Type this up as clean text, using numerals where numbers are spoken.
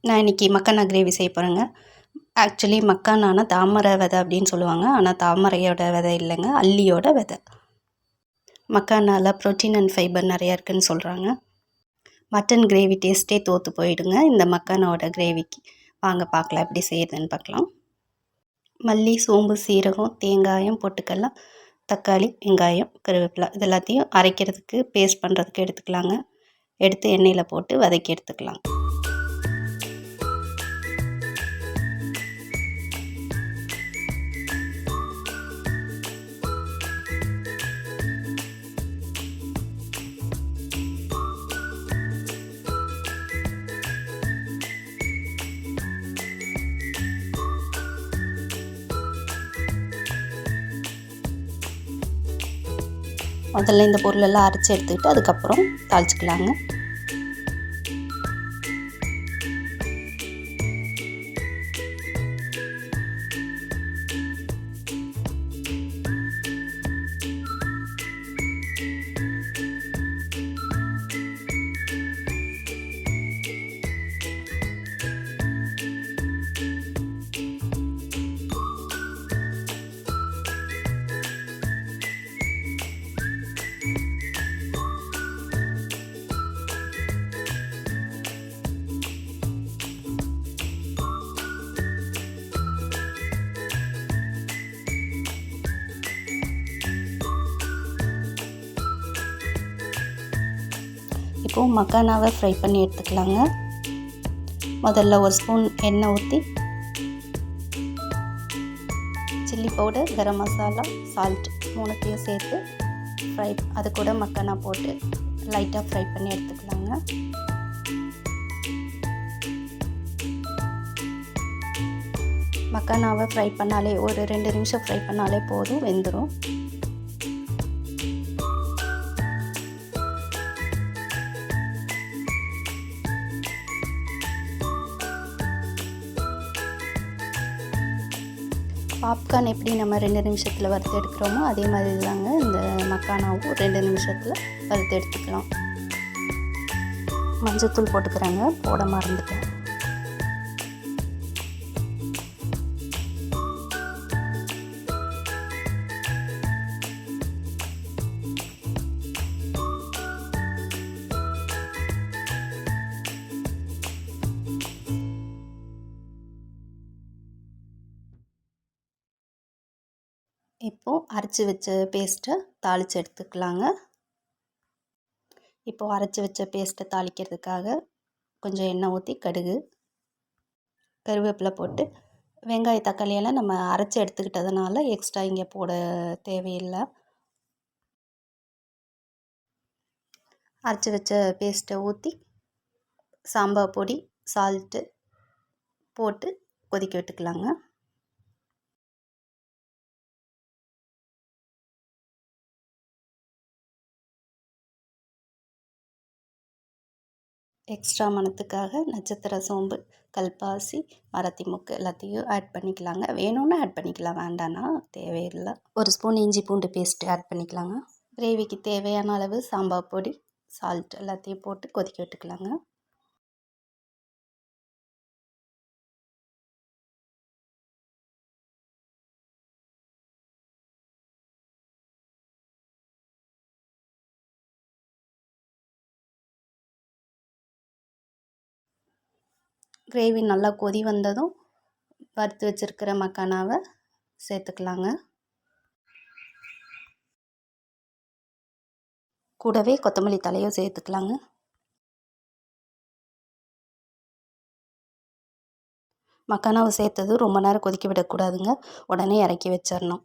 நான் இன்றைக்கி மக்கானா கிரேவி செய்ய போகிறேங்க. ஆக்சுவலி மக்கானானா தாமரை விதை அப்படின்னு சொல்லுவாங்க. ஆனால் தாமரையோட விதை இல்லைங்க, அல்லியோட விதை. மக்கானாவில் ப்ரோட்டீன் அண்ட் ஃபைபர் நிறையா இருக்குதுன்னு சொல்கிறாங்க. மட்டன் கிரேவி டேஸ்ட்டே தோற்று போயிடுங்க இந்த மக்கானாவோட கிரேவிக்கு. வாங்க பார்க்கலாம் எப்படி செய்யுதுன்னு பார்க்கலாம். மல்லி, சோம்பு, சீரகம், தேங்காயம், பொட்டுக்கடலை, தக்காளி, வெங்காயம், கருவேப்பிலை இது எல்லாத்தையும் அரைக்கிறதுக்கு பேஸ்ட் பண்ணுறதுக்கு எடுத்துக்கலாங்க. எடுத்து எண்ணெயில் போட்டு வதக்கி எடுத்துக்கலாம். முதல்ல இந்த பொருளெல்லாம் அரைச்சி எடுத்துக்கிட்டு அதுக்கப்புறம் தாளிச்சிக்கலாங்க. இப்போது மக்கானாவை ஃப்ரை பண்ணி எடுத்துக்கலாங்க. முதல்ல ஒரு ஸ்பூன் எண்ணெய் ஊற்றி chilli powder, garam masala, salt மூணுத்தையும் சேர்த்து அது கூட மக்கானா போட்டு லைட்டாக ஃப்ரை பண்ணி எடுத்துக்கலாங்க. மக்கானாவை ஃப்ரை பண்ணாலே ஒரு 2 நிமிஷம் ஃப்ரை பண்ணாலே போதும், வெந்துடும். பாப்கார்ன் எப்படி நம்ம 2 நிமிஷத்தில் வறுத்து எடுக்கிறோமோ அதே மாதிரி தாங்க இந்த மக்கானாவும் 2 நிமிஷத்தில் வறுத்து எடுத்துக்கலாம். மஞ்சத்தூள் போட்டுக்கிறாங்க, போட மறந்துட்டேன். இப்போது அரைச்சி வச்ச பேஸ்ட்டை தாளித்து எடுத்துக்கலாங்க. இப்போது அரைச்சி வச்ச பேஸ்ட்டை தாளிக்கிறதுக்காக கொஞ்சம் எண்ணெய் ஊற்றி கடுகு, கருவேப்பிலை போட்டு வெங்காய தக்காளியெல்லாம் நம்ம அரைச்சி எடுத்துக்கிட்டதுனால எக்ஸ்ட்ரா இங்கே போட தேவையில்லை. அரைச்சி வச்ச பேஸ்ட்டை ஊற்றி சாம்பார் பொடி, சால்ட்டு போட்டு கொதிக்க விட்டுக்கலாங்க. எக்ஸ்ட்ரா மணத்துக்காக நட்சத்திர சோம்பு, கல்பாசி, மரத்தி மொக்கு எல்லாத்தையும் ஆட் பண்ணிக்கலாங்க. வேணும்னா ஆட் பண்ணிக்கலாம், வேண்டான்னா தேவையில்லை. ஒரு ஸ்பூன் இஞ்சி பூண்டு பேஸ்ட்டு ஆட் பண்ணிக்கலாங்க. கிரேவிக்கு தேவையான அளவு சாம்பார் பொடி, சால்ட் எல்லாத்தையும் போட்டு கொதிக்க விட்டுக்கலாங்க. கிரேவி நல்லா கொதி வந்ததும் வறுத்து வச்சுருக்கிற மக்கானாவை சேர்த்துக்கலாங்க. கூடவே கொத்தமல்லி தலையும் சேர்த்துக்கலாங்க. மக்கானாவை சேர்த்தது ரொம்ப நேரம் கொதிக்க விடக்கூடாதுங்க, உடனே இறக்கி வச்சிடணும்.